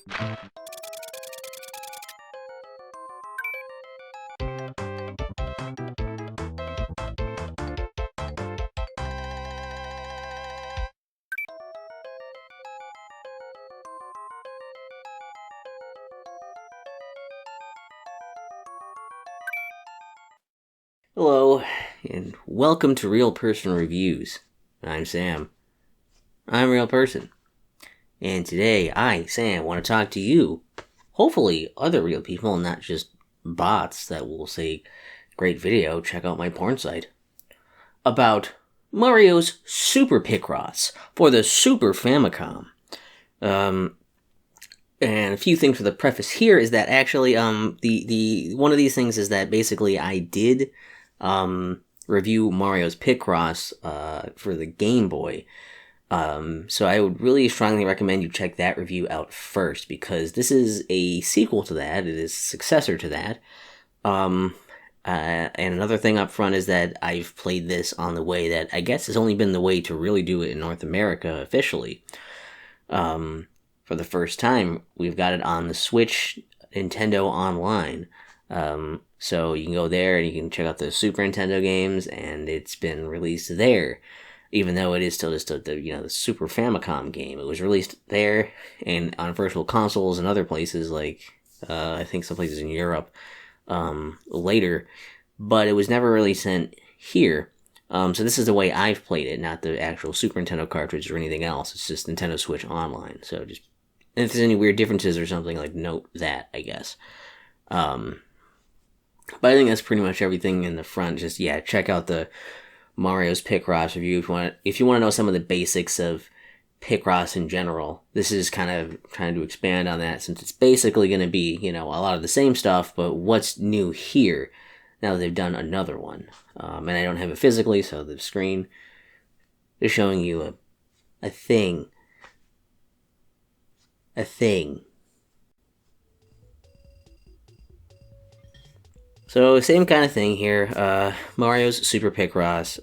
Hello, and welcome to Real Person Reviews. I'm Sam. I'm a real person. And today, I, Sam, want to talk to you, hopefully other real people, not just bots that will say, great video, check out my porn site, about Mario's Super Picross for the Super Famicom. And a few things for the preface here is that actually, the one of these things is that basically I did review Mario's Picross for the Game Boy. So I would really strongly recommend you check that review out first, because this is a sequel to that. It is a successor to that. And another thing up front is that I've played this on the way that I guess has only been the way to really do it in North America officially. For the first time, we've got it on the Switch Nintendo Online. So you can go there and you can check out the Super Nintendo games, and it's been released there. Even though it is still just the Super Famicom game, it was released there and on virtual consoles and other places like I think some places in Europe later, but it was never really sent here. So this is the way I've played it, not the actual Super Nintendo cartridge or anything else. It's just Nintendo Switch Online. So just if there's any weird differences or something, like note that, I guess. But I think that's pretty much everything in the front. Just, yeah, check out the Mario's Picross review if you want to know some of the basics of Picross in general. This is kind of trying to expand on that, since it's basically going to be, a lot of the same stuff, but what's new here now that they've done another one. And I don't have it physically, so the screen is showing you a thing. A thing. So, same kind of thing here. Mario's Super Picross.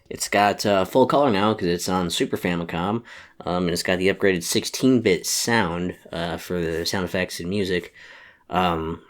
It's got full color now because it's on Super Famicom. And it's got the upgraded 16-bit sound for the sound effects and music. Same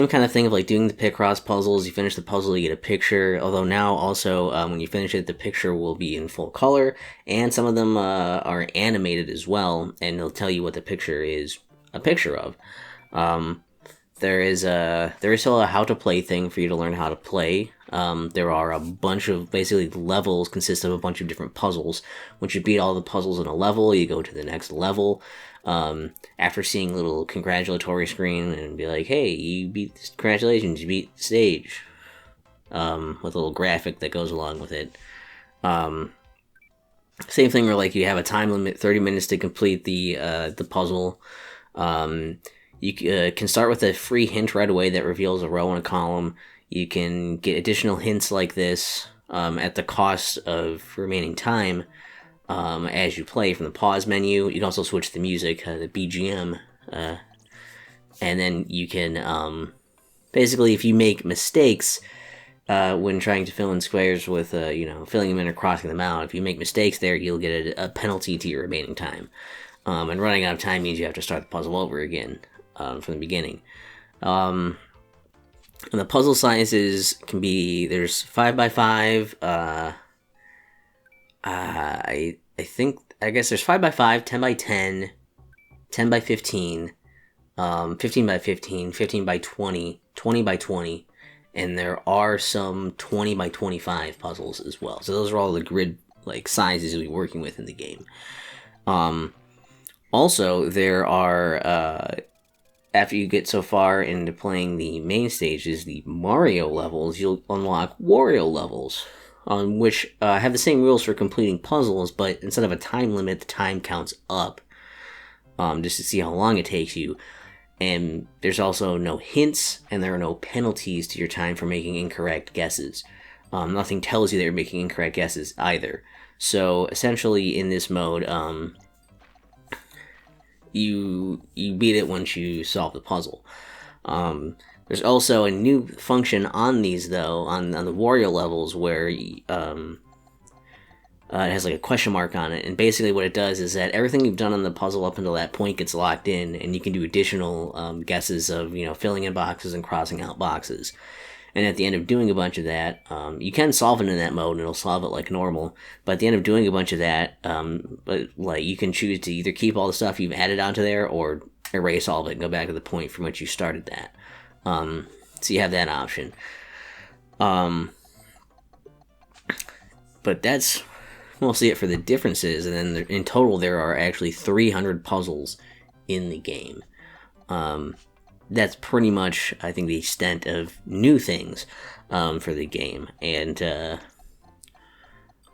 kind of thing of like doing the Picross puzzles. You finish the puzzle, you get a picture. Although now also, when you finish it, the picture will be in full color. And some of them are animated as well. And they'll tell you what the picture is a picture of. There is still a how to play thing for you to learn how to play. There are a bunch of, basically, levels consist of a bunch of different puzzles. Once you beat all the puzzles in a level, you go to the next level. After seeing a little congratulatory screen and be like, hey, you beat this, congratulations, you beat the stage. With a little graphic that goes along with it. Same thing where, like, you have a time limit, 30 minutes to complete the puzzle. You can start with a free hint right away that reveals a row and a column. You can get additional hints like this at the cost of remaining time as you play from the pause menu. You can also switch the music, the BGM, and then you can basically, if you make mistakes when trying to fill in squares with filling them in or crossing them out, if you make mistakes there, you'll get a penalty to your remaining time. And running out of time means you have to start the puzzle over again from the beginning. And the puzzle sizes can be, there's 5x5. I guess there's 5x5, 10x10, 10x15, 15x15, 15x20, 20x20, and there are some 20x25 puzzles as well. So those are all the grid sizes you'll be working with in the game. Also, there are, after you get so far into playing the main stages, the Mario levels, you'll unlock Wario levels, which have the same rules for completing puzzles, but instead of a time limit, the time counts up, just to see how long it takes you. And there's also no hints, and there are no penalties to your time for making incorrect guesses. Nothing tells you that you're making incorrect guesses either. So, essentially, in this mode, you beat it once you solve the puzzle. There's also a new function on these, though, on the Wario levels, where It has like a question mark on it, and basically what it does is that everything you've done on the puzzle up until that point gets locked in, and you can do additional guesses of filling in boxes and crossing out boxes. And at the end of doing a bunch of that, you can solve it in that mode, and it'll solve it like normal. But at the end of doing a bunch of that, but like you can choose to either keep all the stuff you've added onto there, or erase all of it and go back to the point from which you started that. So you have that option. But that's mostly it for the differences, and then in total there are actually 300 puzzles in the game. That's pretty much, I think, the extent of new things for the game, and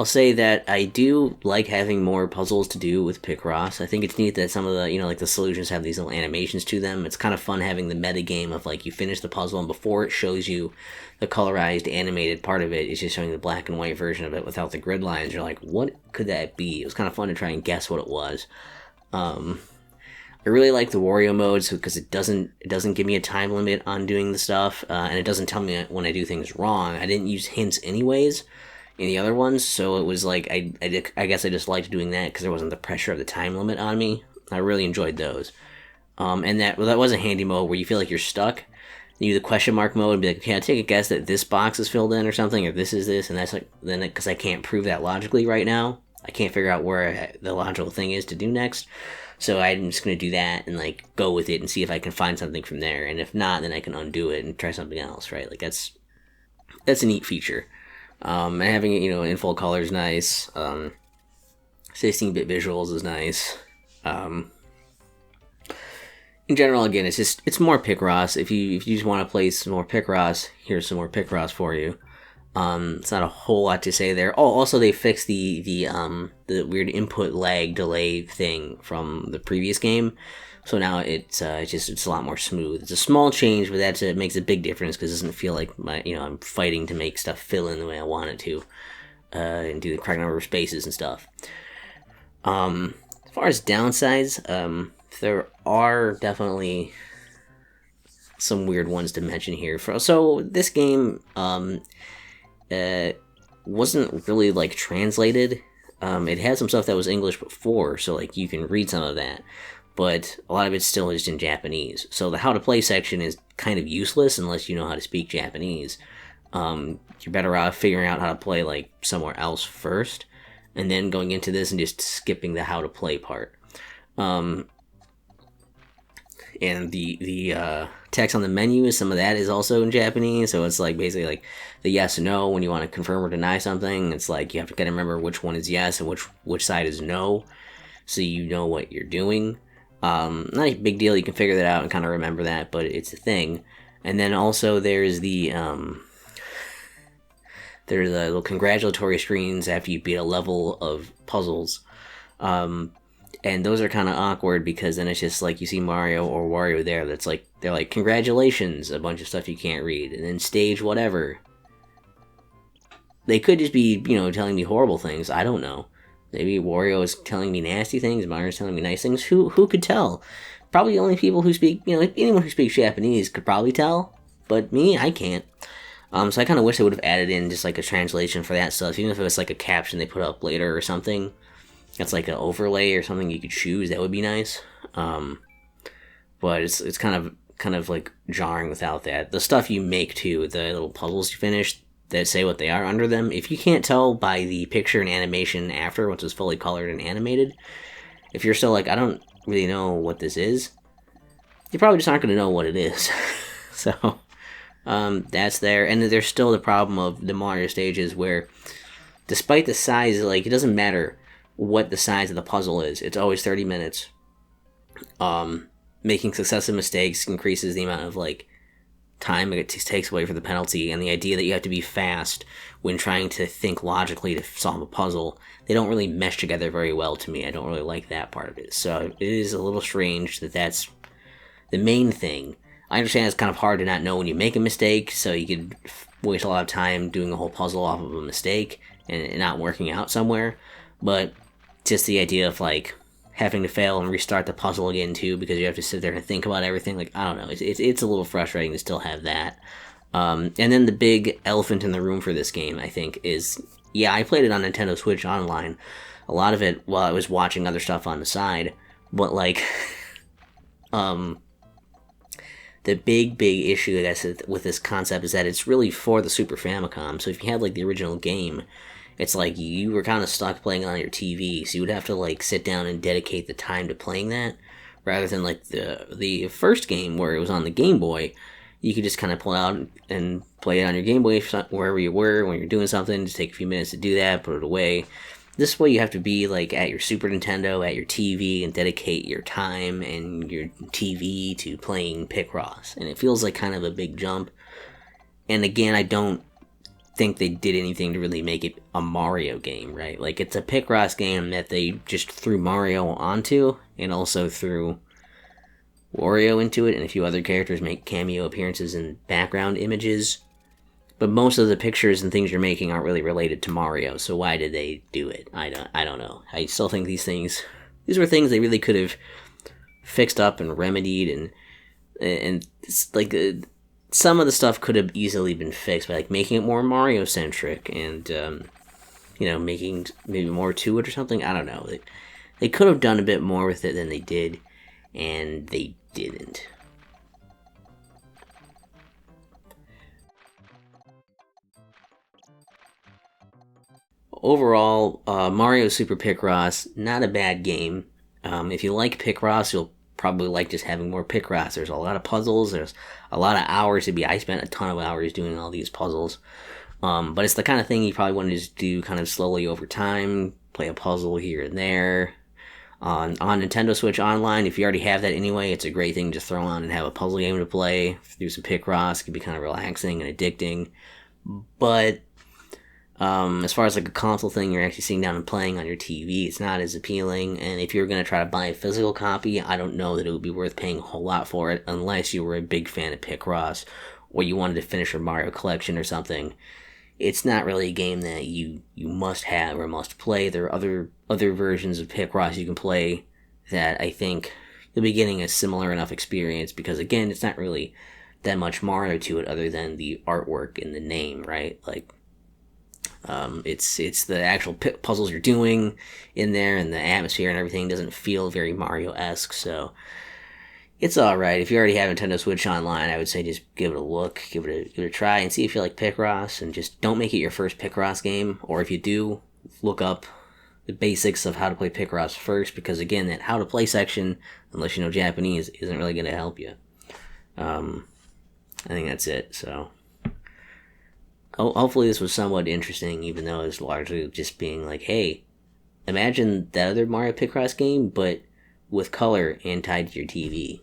I'll say that I do like having more puzzles to do with Picross. I think it's neat that some of the, like the solutions have these little animations to them. It's kind of fun having the meta game of like you finish the puzzle and before it shows you the colorized animated part of it, it's just showing the black and white version of it without the grid lines. You're like, what could that be? It was kind of fun to try and guess what it was. I really like the Wario modes because it doesn't give me a time limit on doing the stuff, and it doesn't tell me when I do things wrong. I didn't use hints anyways in the other ones, so it was like I guess I just liked doing that because there wasn't the pressure of the time limit on me. I really enjoyed those. And that was a handy mode where you feel like you're stuck. You do the question mark mode and be like, okay, I take a guess that this box is filled in or something, or this is this, and that's like, then because I can't prove that logically right now, I can't figure out where the logical thing is to do next. So I'm just going to do that and like go with it and see if I can find something from there. And if not, then I can undo it and try something else, right? Like that's a neat feature. And having it, in full color is nice. 16-bit visuals is nice. In general, again, it's more Picross. If you just want to play some more Picross, here's some more Picross for you. It's not a whole lot to say there. Oh, also they fixed the weird input lag delay thing from the previous game, so now it's a lot more smooth. It's a small change, but it makes a big difference because it doesn't feel like I'm fighting to make stuff fill in the way I want it to, and do the correct number of spaces and stuff. As far as downsides, there are definitely some weird ones to mention here. So this game wasn't really like translated. It had some stuff that was English before, so like you can read some of that, but a lot of it's still just in Japanese. So the how to play section is kind of useless unless you know how to speak Japanese. You're better off figuring out how to play like somewhere else first, and then going into this and just skipping the how to play part. And the text on the menu, some of that is also in Japanese, so it's like basically like the yes or no when you want to confirm or deny something. It's like you have to kind of remember which one is yes and which side is no, so you know what you're doing. Not a big deal, you can figure that out and kind of remember that, but it's a thing. And then also there's the little congratulatory screens after you beat a level of puzzles. And those are kind of awkward because then it's just like you see Mario or Wario there that's like, they're like, congratulations, a bunch of stuff you can't read, and then stage whatever. They could just be, telling me horrible things, I don't know. Maybe Wario is telling me nasty things, Mario's telling me nice things, who could tell? Probably only people who speak, anyone who speaks Japanese could probably tell, but me, I can't. So I kind of wish they would have added in just like a translation for that stuff, even if it was like a caption they put up later or something. That's like an overlay or something you could choose. That would be nice. But it's kind of like jarring without that. The stuff you make too, the little puzzles you finish that say what they are under them, if you can't tell by the picture and animation after, once it's fully colored and animated, if you're still like, I don't really know what this is, you probably just aren't going to know what it is. So that's there. And there's still the problem of the Mario stages where, despite the size, like it doesn't matter what the size of the puzzle is, it's always 30 minutes. Making successive mistakes increases the amount of like time it takes away from the penalty, and the idea that you have to be fast when trying to think logically to solve a puzzle, they don't really mesh together very well to me. I don't really like that part of it, so it is a little strange that that's the main thing. I understand it's kind of hard to not know when you make a mistake, so you could waste a lot of time doing a whole puzzle off of a mistake and it not working out somewhere, but just the idea of like having to fail and restart the puzzle again too because you have to sit there and think about everything, like I don't know, it's a little frustrating to still have that. And then the big elephant in the room for this game, I think, is Yeah, I played it on Nintendo Switch Online. A lot of it while I was watching other stuff on the side. But, like, um, the big issue, I guess, with this concept is that it's really for the Super Famicom. So if you had, like, the original game, it's like you were kind of stuck playing on your TV. So you would have to, like, sit down and dedicate the time to playing that. Rather than, like, the first game where it was on the Game Boy, you could just kind of pull out and play it on your Game Boy wherever you were when you're doing something. Just take a few minutes to do that, put it away. This way, you have to be like at your Super Nintendo, at your TV, and dedicate your time and your TV to playing Picross. And it feels like kind of a big jump. And again, I don't think they did anything to really make it a Mario game, right? Like, it's a Picross game that they just threw Mario onto, and also threw Wario into it, and a few other characters make cameo appearances in background images. But most of the pictures and things you're making aren't really related to Mario, so why did they do it? I don't know. I still think these were things they really could have fixed up and remedied, and it's like some of the stuff could have easily been fixed by, like, making it more Mario centric and making maybe more to it or something. I don't know. They could have done a bit more with it than they did, and they didn't. Overall, Mario Super Picross, not a bad game. If you like Picross, you'll probably like just having more Picross. There's a lot of puzzles. There's a lot of hours to be. I spent a ton of hours doing all these puzzles. But it's the kind of thing you probably want to just do kind of slowly over time. Play a puzzle here and there. On Nintendo Switch Online, if you already have that anyway, it's a great thing to throw on and have a puzzle game to play. Do some Picross. It can be kind of relaxing and addicting. But as far as like a console thing, you're actually sitting down and playing on your TV, it's not as appealing. And if you're going to try to buy a physical copy, I don't know that it would be worth paying a whole lot for it, unless you were a big fan of Picross, or you wanted to finish your Mario collection or something. It's not really a game that you must have or must play. There are other versions of Picross you can play that I think you'll be getting a similar enough experience, because again, it's not really that much Mario to it other than the artwork and the name, right? Like, it's the actual puzzles you're doing in there, and the atmosphere and everything doesn't feel very Mario-esque, so it's alright. If you already have Nintendo Switch Online, I would say just give it a look, give it a try, and see if you like Picross, and just don't make it your first Picross game, or if you do, look up the basics of how to play Picross first, because again, that how to play section, unless you know Japanese, isn't really going to help you. I think that's it, so hopefully this was somewhat interesting, even though it's largely just being like, hey, imagine that other Mario Picross game, but with color and tied to your TV.